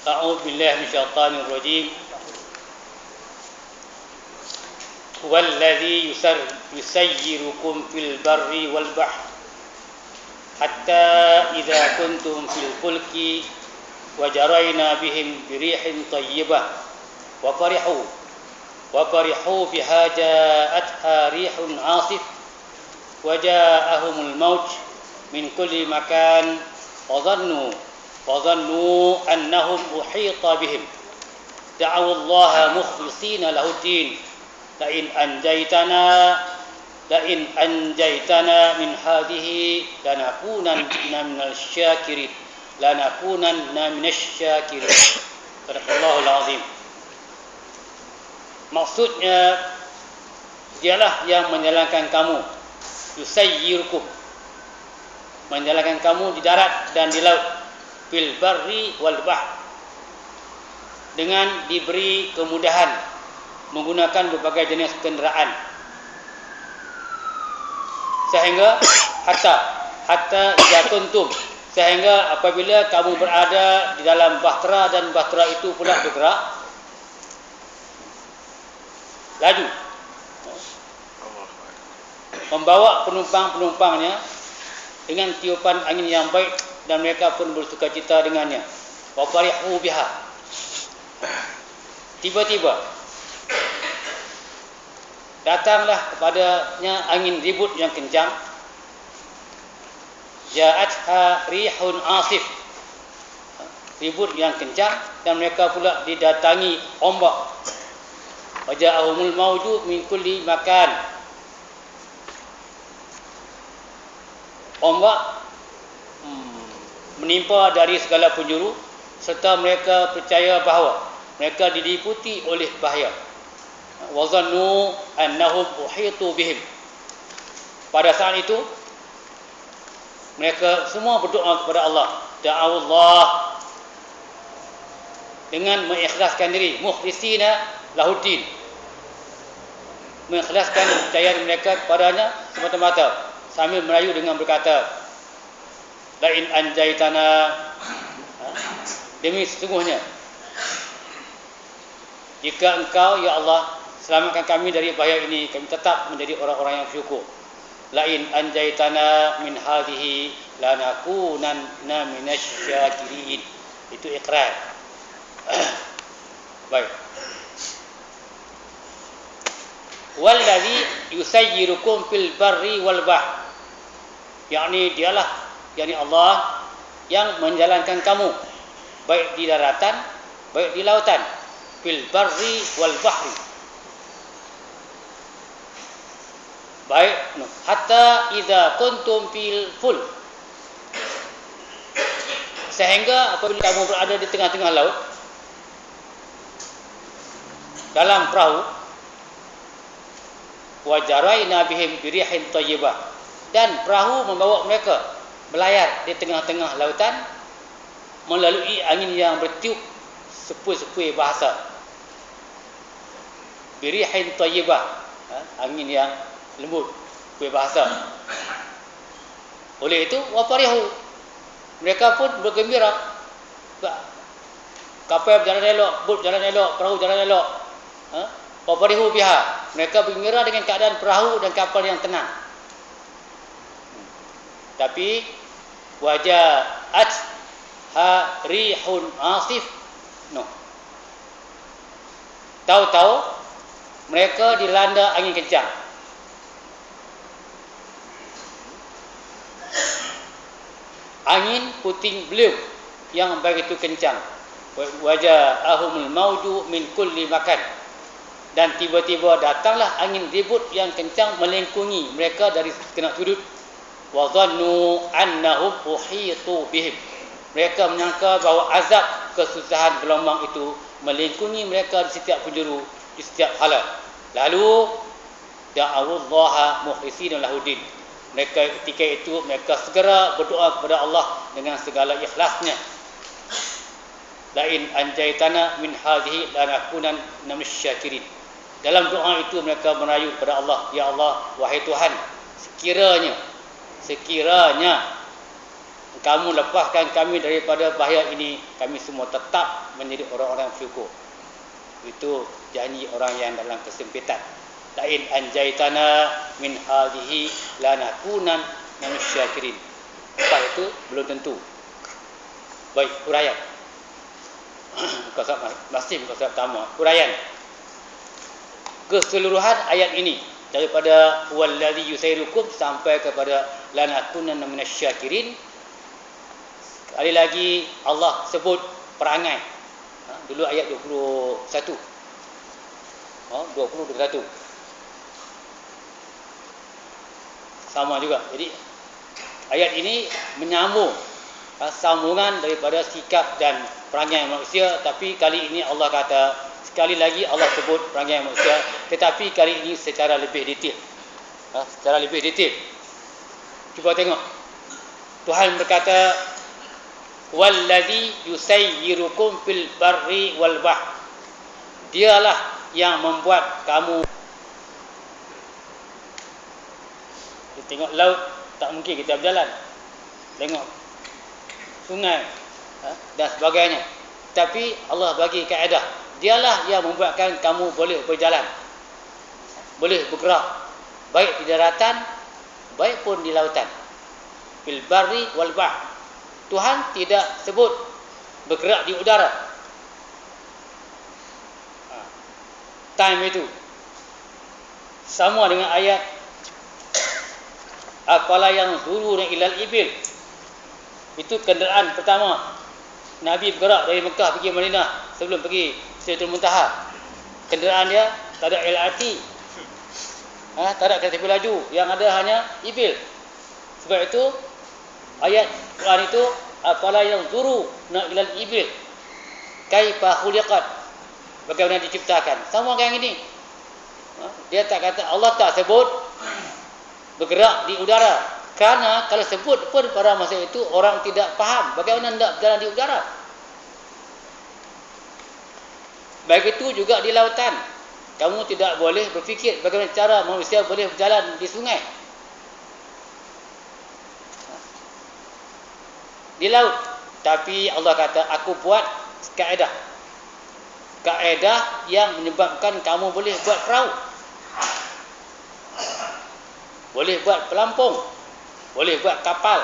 A'udzu billahi minasyaitonir rajim. Huwallazi yusayyirukum fil barri wal bahri hatta idza kuntum fil fulki wa jarayna bihim bi rihin thayyibah wa farihu biha ja'atha rihun 'asif wa ja'ahumul maut min kulli makan wa dhannu annahum uhita bihim da'awu Allah mukhlishina lahu din la in anjaytana min hadhihi lanakunanna minal syakirin Sadaqallahul azim. Maksudnya dialah yang menjalankan kamu, yusayyirukum, menjalankan kamu di darat dan di laut, fil barri wal bahr, dengan diberi kemudahan menggunakan berbagai jenis kenderaan, sehingga hatta idza kuntum, sehingga apabila kamu berada di dalam bahtera dan bahtera itu pula bergerak laju, membawa penumpang-penumpangnya dengan tiupan angin yang baik, dan mereka pun bersukacita dengannya. Wa farihu biha, tiba-tiba datanglah kepadanya angin ribut yang kencang. Ja'atha rihun asif, ribut yang kencang, dan mereka pula didatangi ombak. Wa ja'ahumul mauju min kulli makan, ombak menimpa dari segala penjuru, serta mereka percaya bahawa mereka diliputi oleh bahaya. Wa dhannu annahum uhitu bihim, pada saat itu mereka semua berdoa kepada Allah, da'awullah, dengan mengikhlaskan diri, mukhlisina lahuddin, mengikhlaskan percayaan mereka kepadanya semata-mata, sambil merayu dengan berkata, la in anjaytana, demi sesungguhnya jika engkau ya Allah selamatkan kami dari bahaya ini, kami tetap menjadi orang-orang yang bersyukur. La in anjaytana min hadhihi lanakunanna minasyakirin, itu ikrar. Baik. Wallazi yusayyirukum fil barri wal bahr, yakni dialah, yakni Allah yang menjalankan kamu baik di daratan baik di lautan, fil barri wal bahri, baik hatta idza kuntum fil fulk, sehingga apabila kamu berada di tengah-tengah laut dalam perahu, wa jarayna bihim bi rihin thayyibah, dan perahu membawa mereka berlayar di tengah-tengah lautan melalui angin yang bertiup sepoi-sepoi bahasa, bi rihin thayyibah, angin yang lembut, sepoi bahasa. Oleh itu wa farihu, mereka pun bergembira, kapal berjalan elok, bot berjalan elok, perahu berjalan elok. Wa farihu biha, mereka bergembira dengan keadaan perahu dan kapal yang tenang. Tapi waja'at rihun asif, tahu-tahu mereka dilanda angin kencang. Angin puting beliung yang begitu kencang. Waja'ahumul mauju min kulli makan, dan tiba-tiba datanglah angin ribut yang kencang melingkungi mereka dari sekena sudut. Wa dhannu annahum uhitu bihim, mereka menyangka bahawa azab kesusahan gelombang itu melingkungi mereka di setiap penjuru, di setiap hala. Lalu da'awullaha mukhlishina lahuddin, mereka ketika itu mereka segera berdoa kepada Allah dengan segala ikhlasnya. La in anjaytana min hadhihi lanakunanna minasyakirin, dalam doa itu mereka merayu kepada Allah, ya Allah, wahai Tuhan, sekiranya kamu lepaskan kami daripada bahaya ini, kami semua tetap menjadi orang-orang syukur. Itu janji orang yang dalam kesempitan. Lain anjaitana min hadhihi lanakunan minasyakirin. Lepas itu belum tentu. Baik, huraian. Masih muka surat pertama. Huraian. Keseluruhan ayat ini daripada wallazi yusairukum sampai kepada lanakunan minasyakirin. Sekali lagi Allah sebut perangai. Dulu ayat 21. 20-21. Sama juga. Jadi ayat ini menyambung sambungan daripada sikap dan perangai manusia, tapi kali ini Allah kata, sekali lagi Allah sebut perangai manusia, tetapi kali ini secara lebih detail. Secara lebih detail. Cuba tengok. Tuhan berkata, wallazi yusayyirukum fil barri wal bahr. Dialah yang membuat kamu. Kita tengok laut, tak mungkin kita berjalan. Tengok sungai dan sebagainya. Tapi Allah bagi kaedah. Dialah yang membuatkan kamu boleh berjalan, boleh bergerak, baik di daratan, baik pun di lautan. Fil barri wal bahr. Tuhan tidak sebut bergerak di udara. Time itu sama dengan ayat afala yang zuruna ilal ibil. Itu kenderaan pertama Nabi bergerak dari Mekah pergi Madinah sebelum pergi Sidratul Muntaha. Kenderaan dia tak ada LRT, tak ada kereta api laju, yang ada hanya ibil. Sebab itu ayat Quran itu afala yang zuru na ilal ibil kaifa khuliqat, bagaimana diciptakan. Sama dengan ini. Dia tak kata, Allah tak sebut bergerak di udara. Kerana kalau sebut pun pada masa itu orang tidak faham bagaimana hendak berjalan di udara. Baik itu juga di lautan. Kamu tidak boleh berfikir bagaimana cara manusia boleh berjalan di sungai, di laut. Tapi Allah kata, aku buat kaedah. Kaedah yang menyebabkan kamu boleh buat perahu, boleh buat pelampung, boleh buat kapal.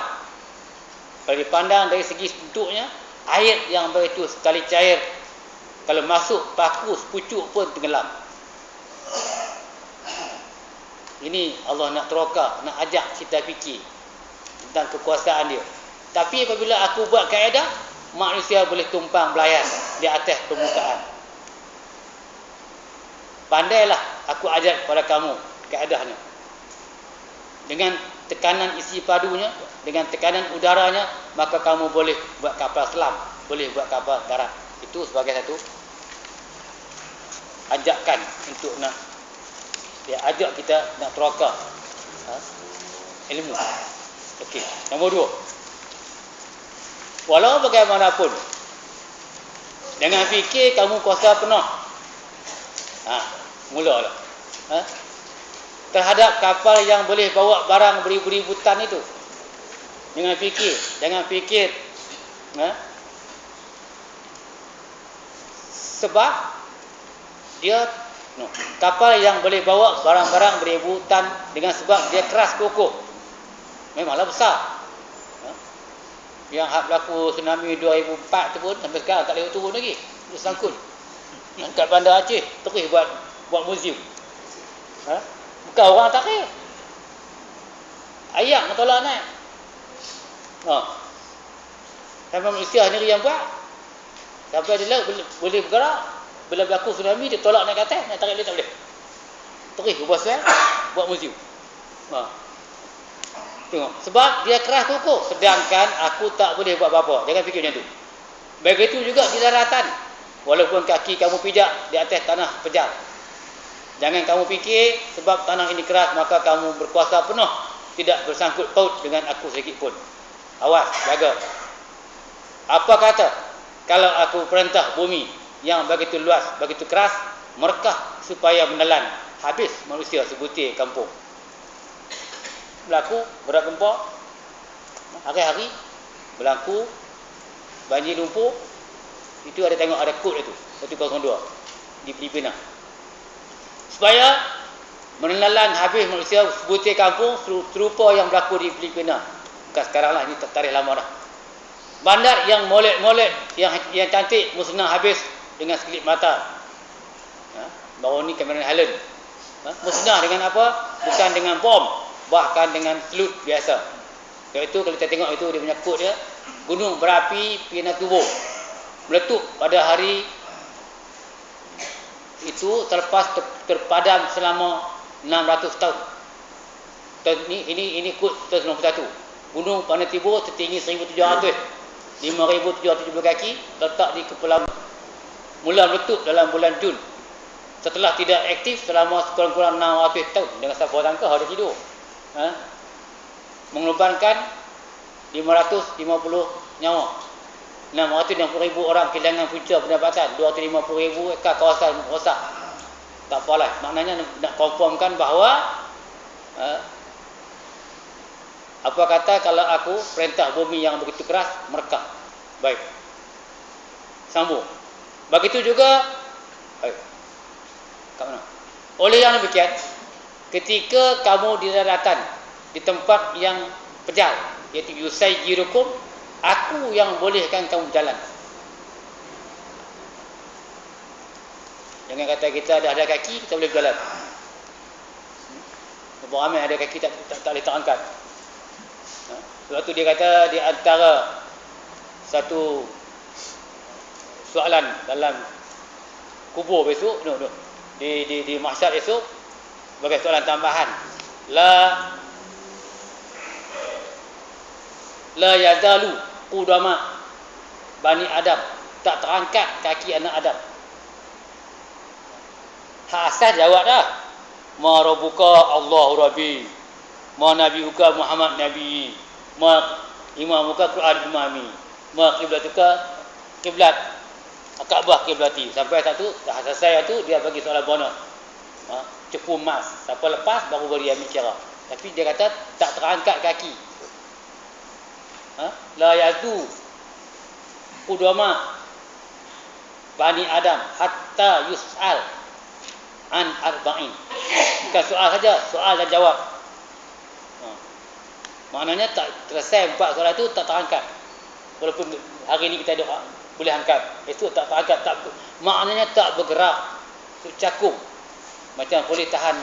Kalau dipandang dari segi bentuknya, air yang begitu sekali cair, kalau masuk paku sepucuk pun tenggelam. Ini Allah nak teroka, nak ajak kita fikir tentang kekuasaan dia. Tapi apabila aku buat kaedah, manusia boleh tumpang belayar di atas permukaan. Pandailah aku ajar kepada kamu kaedahnya. Dengan tekanan isi padunya, dengan tekanan udaranya, maka kamu boleh buat kapal selam, boleh buat kapal darat. Itu sebagai satu ajakan untuk nak dia ajak kita nak teroka ilmu. Okey, nombor 2. Walau bagaimanapun, jangan fikir kamu kuasa penuh. Mulalah. Terhadap kapal yang boleh bawa barang beribu-ribu tan itu. Jangan fikir. Sebab dia kapal yang boleh bawa barang-barang beribu tan dengan sebab dia keras kokoh, memanglah besar. Yang hak berlaku tsunami 2004 tu pun sampai sekarang tak boleh turun lagi. Dia sangkut kat bandar Aceh, terus buat muzium. Bukan orang tarik. Ayak nak tolak naik. Sampai manusia sendiri yang buat. Sampai dia boleh bergerak. Bila berlaku tsunami, dia tolak naik ke atas, nak tarik dia tak boleh. Terus ubah suai, buat muzium. Tengok, sebab dia keras kokoh, sedangkan aku tak boleh buat apa-apa. Jangan fikir macam tu. Begitu juga di daratan. Walaupun kaki kamu pijak di atas tanah pejal, jangan kamu fikir sebab tanah ini keras maka kamu berkuasa penuh, tidak bersangkut paut dengan aku sedikit pun. Awas, jaga. Apa kata kalau aku perintah bumi yang begitu luas, begitu keras, merekah supaya menelan habis manusia sebutir kampung. Berlaku berat gempa hari-hari, berlaku banjir lumpur, itu ada tengok ada kod itu 102 di Filipina. Supaya menelan habis manusia sebutir kampung serupa yang berlaku di Filipina. Bukan sekarang lah, ini tarikh lama dah. Bandar yang molek-molek, yang cantik musnah habis dengan sekelip mata. Baru ni Cameron Highland. Musnah dengan apa? Bukan dengan bom, bahkan dengan selut biasa. Iaitu kalau kita tengok itu dia punya kod dia, gunung berapi Pinatubo meletup pada hari itu selepas terpadam selama 600 tahun. Ini kod 91. Gunung Pinatubo setinggi 1700, 5,770 kaki, letak di kepulauan, mula meletup dalam bulan Jun. Setelah tidak aktif selama kurang-kurang 600 tahun. Dengan siapa sangka ada tidur. Mengorbankan 550 nyawa. 660,000 orang kehilangan punca pendapatan. 250,000 ekar kawasan rosak. Tak apalah. Maknanya nak confirmkan bahawa apa kata kalau aku perintah bumi yang begitu keras merekam. Baik. Sambung. Begitu juga kat mana? Oleh yang demikian, ketika kamu di daratan, di tempat yang pejal, iaitu yusayyirukum, aku yang bolehkan kamu berjalan. Jangan kata kita dah ada kaki, kita boleh berjalan. Berapa ramai ada kaki tak boleh terangkat. Sebab tu dia kata di antara satu soalan dalam kubur besok, di mahsyar esok, sebagai soalan tambahan, la yazalu qudama Bani Adam, tak terangkat kaki anak Adam. Hak asal jawab dah, ma rabbuka Allahu rabbi, ma nabiyuka Muhammad nabi, ma imamuka Quran imami, ma qiblatuka qiblat Kaabah kiblati. Sampai satu dah selesai tu, dia bagi soalan bonus. Cepu emas. Siapa lepas baru beri ambil kira. Tapi dia kata tak terangkat kaki. La yazu qudama Bani Adam hatta yus'al an arba'in. Bukan soal saja, soal dan jawab. Maknanya tak selesai 4 soalan tu tak terangkat. Walaupun hari ni kita doa boleh angkat, esok tak angkat, maknanya tak bergerak, untuk cakung. Macam boleh tahan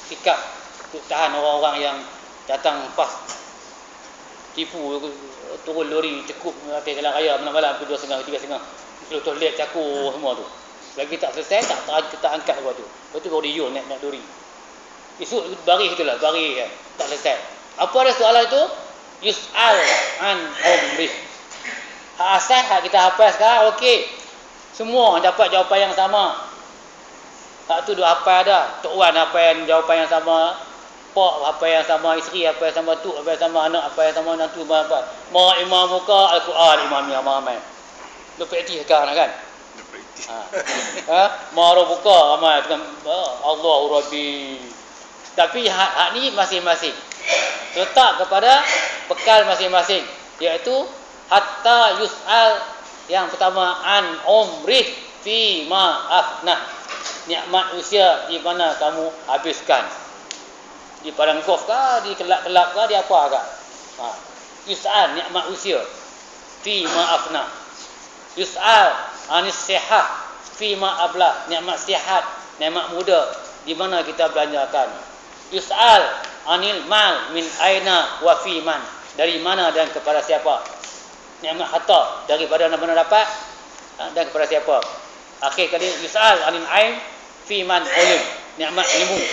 sikap, untuk tahan orang-orang yang datang pas tipu, turun lori cekup atas jalan raya malam-malam pukul 2.30, 3.30, seluruh lihat cakur semua tu. Lagi tak selesai, tak angkat lepas tu. Lepas tu baru dia naik lori. Esok baris itulah, baris kan. Tak selesai. Apa ada soalan tu? Yus'al an umrih. Hak asal hak kita hafal sekarang, okey. Semua dapat jawapan yang sama. Hak tu dah hafal dah. Tok Wan hafal jawapan yang sama. Pak hafal yang sama. Isteri hafal yang sama. Tuk hafal yang sama. Anak hafal yang sama. Nantu hafal. Ma imamuka Al-Quran imami ramai. Lu praktis sekarang kan? Ma rabbuka ramai. Allahu Rabbi. Tapi hak ni masing-masing. Letak kepada bekal masing-masing. Iaitu hatta yus'al, yang pertama, an umrih fi ma afnah, nikmat usia di mana kamu habiskan. Di padang golf kah, di kelab-kelab kah, di apa kah? Yus'al nikmat usia fi ma afnah. Yus'al anis sihat fi ma abla, nikmat sihat, nikmat muda di mana kita belanjakan. Yus'al anil mal min aina wa fi man, dari mana dan kepada siapa. Nikmat harta daripada mana dapat dan kepada siapa. Akhir kali yus'al anil ain fi man ulim, nikmat ilmu